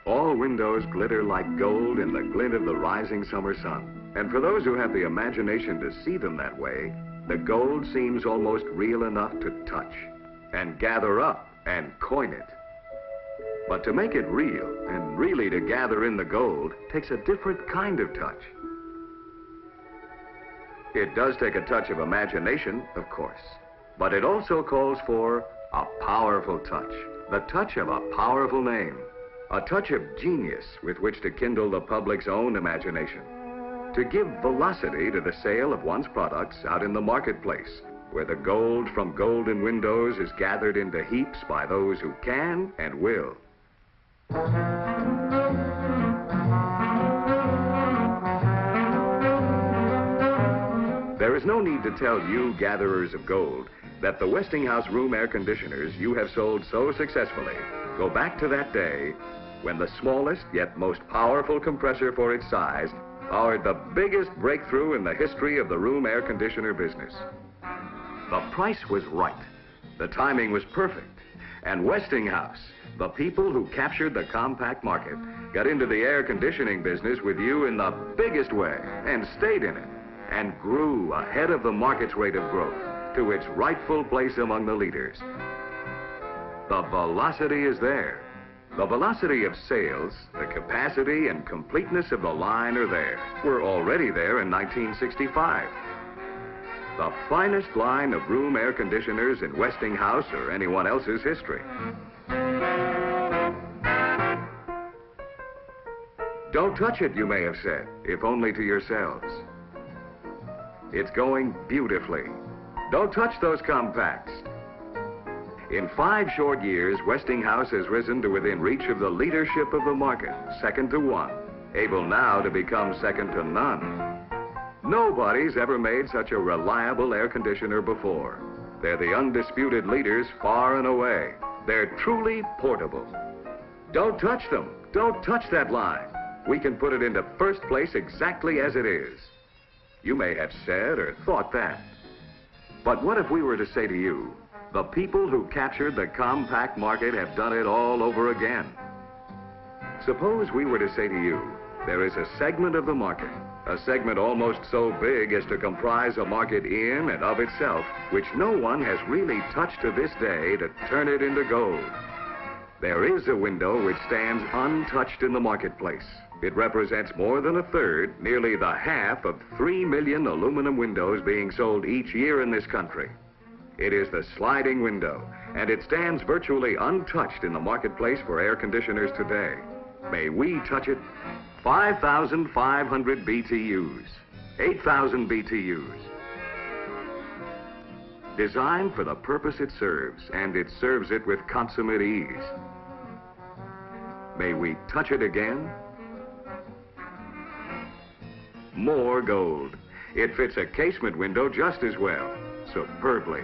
All windows glitter like gold in the glint of the rising summer sun. And for those who have the imagination to see them that way, the gold seems almost real enough to touch and gather up and coin it. But to make it real and really to gather in the gold takes a different kind of touch. It does take a touch of imagination, of course, but it also calls for a powerful touch, the touch of a powerful name, a touch of genius with which to kindle the public's own imagination, to give velocity to the sale of one's products out in the marketplace, where the gold from golden windows is gathered into heaps by those who can and will. There is no need to tell you gatherers of gold that the Westinghouse room air conditioners you have sold so successfully go back to that day when the smallest yet most powerful compressor for its size powered the biggest breakthrough in the history of the room air conditioner business. The price was right, the timing was perfect, and Westinghouse, the people who captured the compact market, got into the air conditioning business with you in the biggest way and stayed in it and grew ahead of the market's rate of growth to its rightful place among the leaders. The velocity is there. The velocity of sales, the capacity and completeness of the line are there. We're already there in 1965. The finest line of room air conditioners in Westinghouse or anyone else's history. Don't touch it, you may have said, if only to yourselves. It's going beautifully. Don't touch those compacts. In 5 short years, Westinghouse has risen to within reach of the leadership of the market, second to one, able now to become second to none. Nobody's ever made such a reliable air conditioner before. They're the undisputed leaders far and away. They're truly portable. Don't touch them. Don't touch that line. We can put it into first place exactly as it is. You may have said or thought that. But what if we were to say to you, the people who captured the compact market have done it all over again? Suppose we were to say to you, there is a segment of the market, a segment almost so big as to comprise a market in and of itself, which no one has really touched to this day to turn it into gold. There is a window which stands untouched in the marketplace. It represents more than a third, nearly the half of 3 million aluminum windows being sold each year in this country. It is the sliding window, and it stands virtually untouched in the marketplace for air conditioners today. May we touch it? 5,500 BTUs, 8,000 BTUs. Designed for the purpose it serves, and it serves it with consummate ease. May we touch it again? More gold. It fits a casement window just as well, superbly.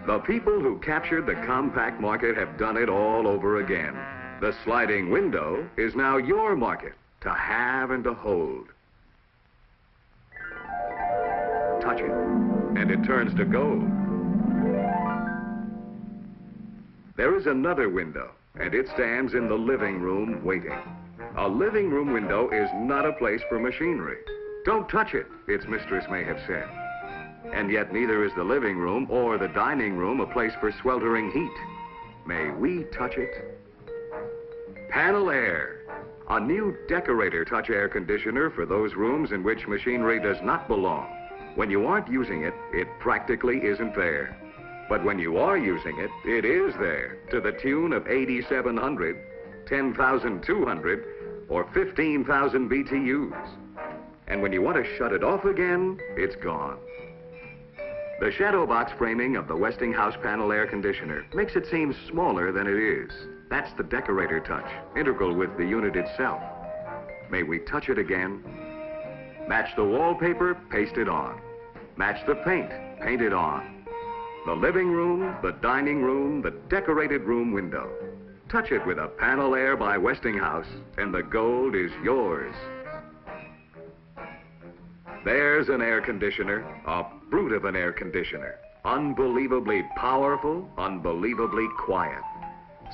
The people who captured the compact market have done it all over again. The sliding window is now your market to have and to hold. Touch it, and it turns to gold. There is another window, and it stands in the living room waiting. A living room window is not a place for machinery. Don't touch it, its mistress may have said. And yet neither is the living room or the dining room a place for sweltering heat. May we touch it? Panel Air, a new decorator touch air conditioner for those rooms in which machinery does not belong. When you aren't using it, it practically isn't there. But when you are using it, it is there, to the tune of 8,700, 10,200, or 15,000 BTUs. And when you want to shut it off again, it's gone. The shadow box framing of the Westinghouse panel air conditioner makes it seem smaller than it is. That's the decorator touch, integral with the unit itself. May we touch it again? Match the wallpaper, paste it on. Match the paint, paint it on. The living room, the dining room, the decorated room window. Touch it with a Panel Air by Westinghouse, and the gold is yours. There's an air conditioner, a brute of an air conditioner. Unbelievably powerful, unbelievably quiet.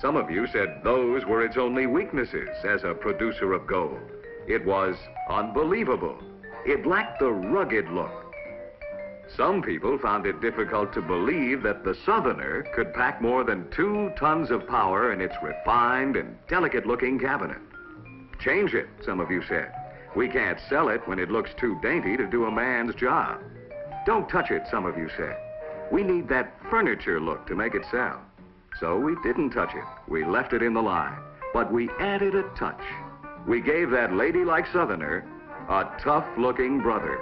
Some of you said those were its only weaknesses as a producer of gold. It was unbelievable. It lacked the rugged look. Some people found it difficult to believe that the Southerner could pack more than 2 tons of power in its refined and delicate-looking cabinet. Change it, some of you said. We can't sell it when it looks too dainty to do a man's job. Don't touch it, some of you said. We need that furniture look to make it sell. So we didn't touch it. We left it in the line. But we added a touch. We gave that ladylike Southerner a tough-looking brother.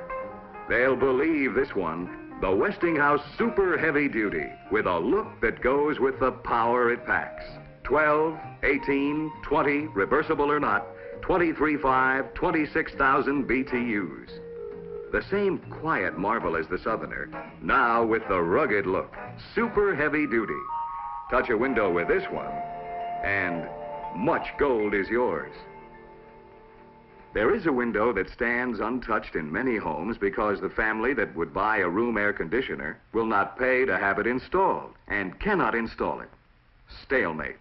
They'll believe this one, the Westinghouse Super Heavy Duty, with a look that goes with the power it packs. 12, 18, 20, reversible or not, 23.5, 26,000 BTUs. The same quiet marvel as the Southerner, now with the rugged look, super heavy duty. Touch a window with this one, and much gold is yours. There is a window that stands untouched in many homes because the family that would buy a room air conditioner will not pay to have it installed and cannot install it. Stalemate.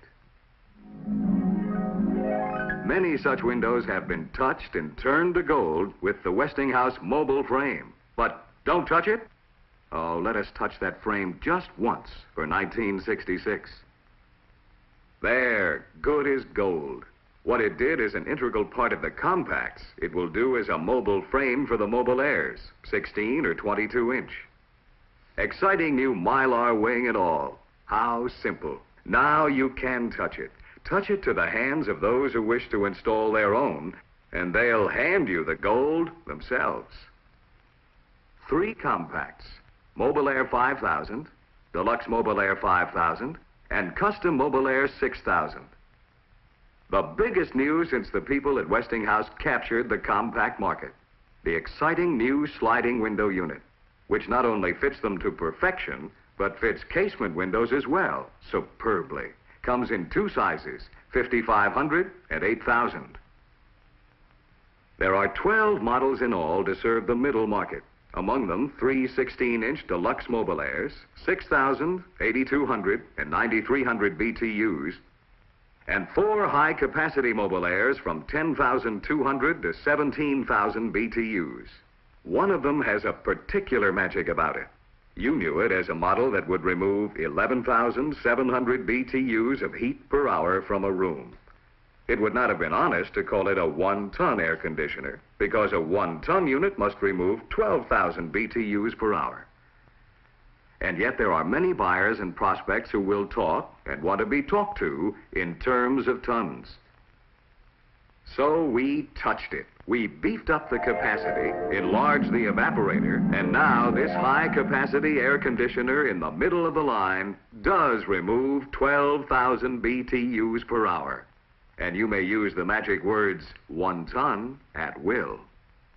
Many such windows have been touched and turned to gold with the Westinghouse mobile frame. But don't touch it? Oh, let us touch that frame just once for 1966. There, good as gold. What it did is an integral part of the compacts. It will do as a mobile frame for the Mobile Airs, 16 or 22 inch. Exciting new Mylar weighing it all. How simple. Now you can touch it. Touch it to the hands of those who wish to install their own, and they'll hand you the gold themselves. 3 compacts, Mobile Air 5000, Deluxe Mobile Air 5000, and Custom Mobile Air 6000. The biggest news since the people at Westinghouse captured the compact market. The exciting new sliding window unit, which not only fits them to perfection, but fits casement windows as well, superbly. Comes in 2 sizes, 5,500 and 8,000. There are 12 models in all to serve the middle market. Among them, 3 16-inch Deluxe Mobile Airs, 6,000, 8,200, and 9,300 BTUs, and 4 high-capacity Mobile Airs from 10,200 to 17,000 BTUs. One of them has a particular magic about it. You knew it as a model that would remove 11,700 BTUs of heat per hour from a room. It would not have been honest to call it a 1-ton air conditioner, because a 1-ton unit must remove 12,000 BTUs per hour. And yet there are many buyers and prospects who will talk and want to be talked to in terms of tons. So we touched it. We beefed up the capacity, enlarged the evaporator, and now this high-capacity air conditioner in the middle of the line does remove 12,000 BTUs per hour. And you may use the magic words 1 ton at will.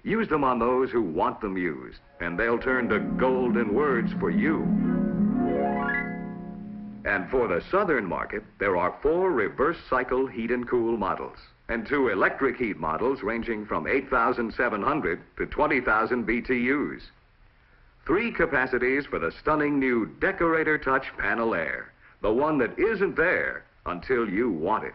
Use them on those who want them used, and they'll turn to golden words for you. And for the southern market, there are 4 reverse cycle heat and cool models, and 2 electric heat models ranging from 8,700 to 20,000 BTUs. 3 capacities for the stunning new Decorator Touch Panel Air, the one that isn't there until you want it.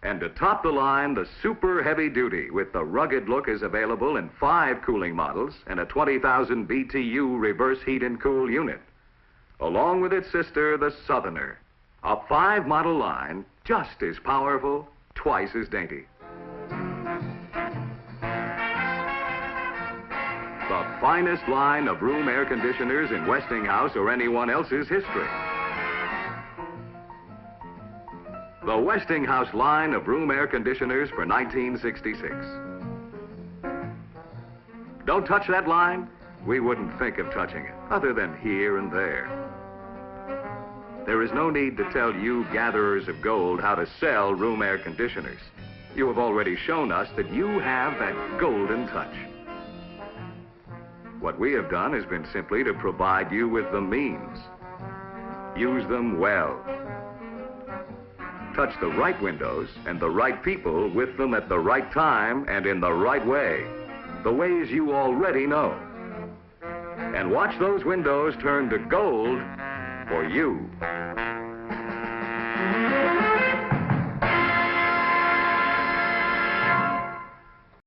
And to top the line, the Super Heavy Duty with the rugged look is available in 5 cooling models and a 20,000 BTU reverse heat and cool unit, along with its sister, the Southerner, a 5 model line just as powerful, twice as dainty. The finest line of room air conditioners in Westinghouse or anyone else's history. The Westinghouse line of room air conditioners for 1966. Don't touch that line? We wouldn't think of touching it, other than here and there. There is no need to tell you gatherers of gold how to sell room air conditioners. You have already shown us that you have that golden touch. What we have done has been simply to provide you with the means. Use them well. Touch the right windows and the right people with them at the right time and in the right way, the ways you already know. And watch those windows turn to gold for you.